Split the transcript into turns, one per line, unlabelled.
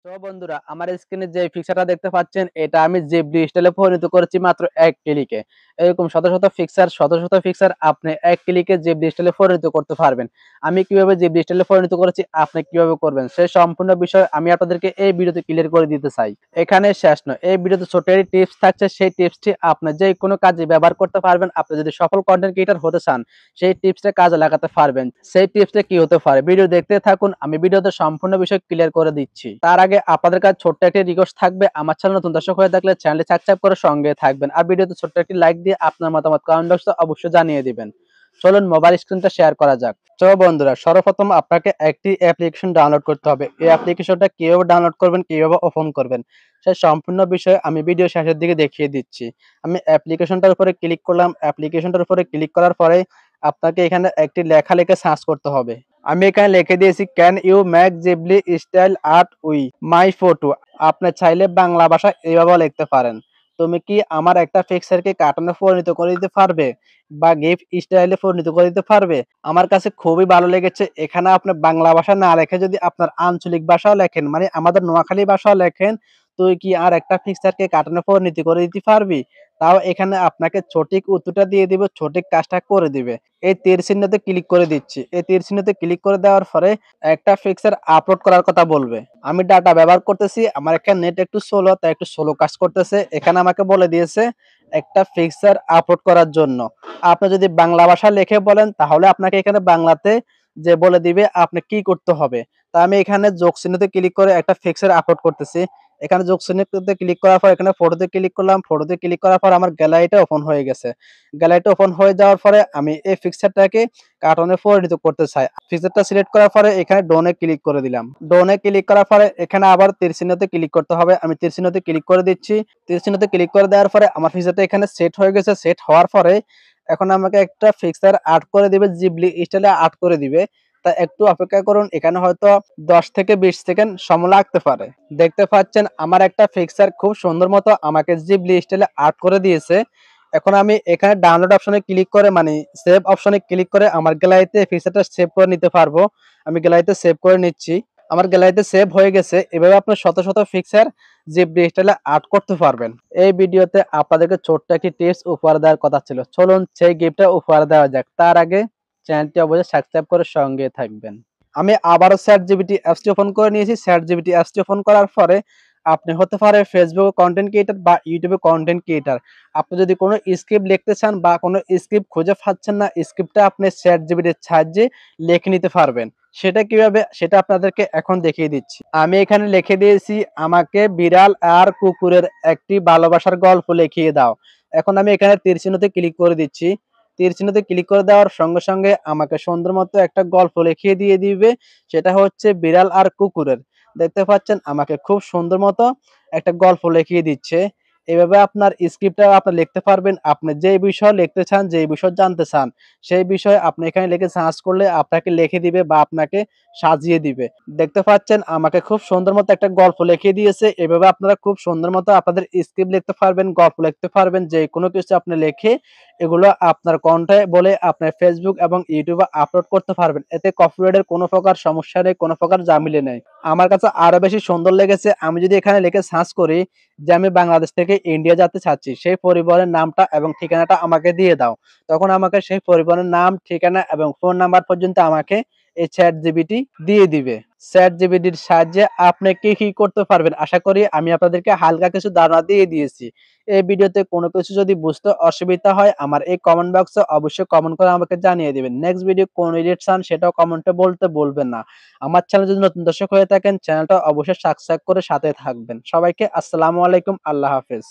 তো বন্ধুরা, আমার স্ক্রিনে যে ফিক্সারটা দেখতে পাচ্ছেন, এটা আমি জিবলি স্টাইলে পরিণত করেছি মাত্র এক ক্লিকে। এরকম শত শত ফিক্সার, শত শত ফিক্সার আপনি এক ক্লিকে জিবলি স্টাইলে পরিণত করতে পারবেন। আমি কিভাবে জিবলি স্টাইলে পরিণত করেছি, আপনি কিভাবে করবেন, সেই সম্পূর্ণ বিষয় আমি আপনাদেরকে এই ভিডিওতে ক্লিয়ার করে দিতে চাই। এখানে শেষ নয়, এই ভিডিওতে ছোট একটি টিপস থাকছে। সেই টিপসটি আপনি যে কোনো কাজে ব্যবহার করতে পারবেন। আপনি যদি সফল কন্টেন্ট ক্রিয়েটর হতে চান, সেই টিপসটা কাজে লাগাতে পারবেন। সেই টিপসটা কি হতে পারে, ভিডিও দেখতে থাকুন। আমি ভিডিওতে সম্পূর্ণ বিষয় ক্লিয়ার করে দিচ্ছি। তার আগে আপনাদের কাছে ছোট্ট একটি রিকোয়েস্ট থাকবে, আমার চ্যানেল নতুন দর্শক হয়ে থাকলে চ্যানেলটি সাবস্ক্রাইব করে সঙ্গে থাকবেন। আর ভিডিওতে ছোট্ট একটি লাইক দিয়ে আপনার মতামত কমেন্ট বক্সে অবশ্যই জানিয়ে দিবেন। চলুন মোবাইল স্ক্রিনটা শেয়ার করা যাক। তো বন্ধুরা, সর্বপ্রথম আপনাকে একটি অ্যাপ্লিকেশন ডাউনলোড করতে হবে। এই অ্যাপ্লিকেশনটা কিভাবে ডাউনলোড করবেন, কিভাবে ওপেন করবেন, সেই সম্পূর্ণ বিষয় আমি ভিডিও শেষের দিকে দেখিয়ে দিচ্ছি। আমি অ্যাপ্লিকেশনটার উপরে ক্লিক করলাম। অ্যাপ্লিকেশনটার উপরে ক্লিক করার পরে আপনাকে এখানে একটি লেখা লিখে সার্চ করতে হবে। আমি এখানে লিখে দিয়েছি, can you make Ghibli style art with my photo. আপনি চাইলে বাংলা ভাষা এইভাবে লিখতে পারেন, তুমি কি আমার একটা পিকচারকে কার্টুনে পরিণত করে দিতে পারবে বা গিফট স্টাইলে পরিণত করে দিতে পারবে? আমার কাছে খুবই ভালো লেগেছে। এখানে আপনি বাংলা ভাষা না লেখে যদি আপনার আঞ্চলিক ভাষাও লেখেন, মানে আমাদের নোয়াখালী ভাষাও লেখেন, তুই কি আর একটা পিকচারকে কার্টুনে পরিণত করে দিতে পারবি? তাও এখানে আপনাকে সঠিক উত্তরটা দিয়ে দিবে, সঠিক কাজটা করে দিবে। এই তীর চিহ্নতে ক্লিক করে দিচ্ছি। এই তীর চিহ্নতে ক্লিক করে দেওয়ার পরে একটা পিকচার আপলোড করার কথা বলবে। আমি ডাটা ব্যবহার করতেছি, আমার এখানে নেট একটু স্লো, তাই একটু স্লো কাজ করতেছে। এখানে আমাকে বলে দিয়েছে একটা পিকচার আপলোড করার জন্য। আপনি যদি বাংলা ভাষা লিখে বলেন, তাহলে আপনাকে এখানে বাংলাতে যে বলে দিবে আপনি কি করতে হবে। তা আমি এখানে যোগ চিহ্নতে ক্লিক করে একটা পিকচার আপলোড করতেছি। এখানে যোগ চিহ্নতে ক্লিক করার পর এখানে ফটোতে ক্লিক করলাম। ফটোতে ক্লিক করার পর আমার গ্যালারিটা ওপেন হয়ে গেছে। গ্যালারিটা ওপেন হয়ে যাওয়ার পরে আমি এই পিকচারটাকে কার্টুনে পরিণত করতে চাই। পিকচারটা সিলেক্ট করার পরে এখানে ডনে ক্লিক করে দিলাম। ডনে ক্লিক করার পরে এখানে আবার তীর চিহ্নতে ক্লিক করতে হবে। আমি তীর চিহ্নতে ক্লিক করে দিচ্ছি। তীর চিহ্নতে ক্লিক করে দেওয়ার পরে আমার পিকচারটা এখানে সেট হয়ে গেছে। সেট হওয়ার পরে এখন আমাকে একটা পিকচার আর্ট করে দিবে, জিবলি স্টাইলে আর্ট করে দিবে। তা একটু অপেক্ষা করুন, এখানে হয়তো 10 থেকে 20 সেকেন্ড সময় লাগতে পারে। দেখতে পাচ্ছেন আমার একটা পিকচার খুব সুন্দর মতো আমাকে জিবলি স্টাইলে আর্ট করে দিয়েছে। এখন আমি এখানে ডাউনলোড অপশনে ক্লিক করে, মানে সেভ অপশনে ক্লিক করে আমার গ্যালারিতে পিকচারটা সেভ করে নিতে পারবো। আমি গ্যালারিতে সেভ করে নিচ্ছি। আমার গ্যালারিতে সেভ হয়ে গেছে। এভাবে আপনার শত শত পিকচার জিবলি স্টাইলে আর্ট করতে পারবেন। এই ভিডিওতে আপনাদেরকে ছোট্ট একটি টিপস উপহার দেওয়ার কথা ছিল। চলুন সেই গিফটটা উপহার দেওয়া যাক। তার আগে চ্যানেলটি অবশ্যই সাবস্ক্রাইব করে সঙ্গে থাকবেন। আমি আবারও ChatGPT অ্যাপসটি ওপেন করে নিয়েছি। ChatGPT অ্যাপসটি ওপেন করার পরে আপনি হতে পারে ফেসবুক কন্টেন্ট ক্রিয়েটর বা ইউটিউবে কন্টেন্ট ক্রিয়েটর। আপনি যদি কোনো স্ক্রিপ্ট লিখতে চান বা কোনো স্ক্রিপ্ট খুঁজে পাচ্ছেন না, স্ক্রিপ্টটা আপনি ChatGPT এর সাহায্যে লিখে নিতে পারবেন। সেটা কিভাবে, সেটা আপনাদেরকে এখন দেখিয়ে দিচ্ছি। আমি এখানে লিখে দিয়েছি, আমাকে বিড়াল আর কুকুরের একটি ভালোবাসার গল্প লিখিয়ে দাও। এখন আমি এখানে তীর চিহ্নতে ক্লিক করে দিচ্ছি। তীর চিহ্নতে ক্লিক করে দেওয়ার সঙ্গে সঙ্গে আমাকে সুন্দর মতো একটা গল্প লিখিয়ে দিয়ে দিবে। সেটা হচ্ছে বিড়াল আর কুকুরের। দেখতে পাচ্ছেন আমাকে খুব সুন্দর মতো একটা গল্প লিখিয়ে দিচ্ছে। এভাবে আপনার স্ক্রিপ্টটা আপনি লিখতে পারবেন। আপনি যেই বিষয় লিখতে চান, যেই বিষয় জানতে চান, সেই বিষয়ে আপনি এখানে লিখে সার্চ করলে আপনাকে লিখে দিবে বা আপনাকে সাজিয়ে দিবে। দেখতে পাচ্ছেন আমাকে খুব সুন্দর মতো একটা গল্প লিখিয়ে দিয়েছে। এভাবে আপনারা খুব সুন্দর মতো আপনাদের স্ক্রিপ্ট লিখতে পারবেন, গল্প লিখতে পারবেন। যেকোনো কিছু আপনি লিখে এগুলো আপনার কণ্ঠে বলে আপনার ফেসবুক এবং ইউটিউবে আপলোড করতে পারবেন। এতে কপিরাইটের কোনো প্রকার সমস্যা নেই, কোনো প্রকার ঝামেলা নেই। আমার কাছে আরো বেশি সুন্দর লেগেছে, আমি যদি এখানে লিখে সার্চ করি যে আমি বাংলাদেশ থেকে ইন্ডিয়া যেতে চাচ্ছি, সেই পরিবহনের নামটা এবং ঠিকানাটা আমাকে দিয়ে দাও। তখন আমাকে সেই পরিবহনের নাম, ঠিকানা এবং ফোন নাম্বার পর্যন্ত আমাকে এই ChatGPT দিয়ে দিবে। ChatGPTর সাহায্যে আপনি কি করতে পারবেন, আশা করি আমি আপনাদেরকে হালকা কিছু ধারণা দিয়ে দিয়েছি। এই ভিডিওতে কোনো কিছু যদি বুঝতে অসুবিধা হয়, আমার এই কমেন্ট বক্সে অবশ্যই কমেন্ট করে আমাকে জানিয়ে দিবেন। নেক্সট ভিডিও কোন এডিট চান সেটাও কমেন্টে বলতে ভুলবেন না। আমার চ্যানেলে যদি নতুন দর্শক হয়ে থাকেন, চ্যানেলটা অবশ্যই সাবস্ক্রাইব করে সাথে থাকবেন। সবাইকে আসসালামু আলাইকুম, আল্লাহ হাফেজ।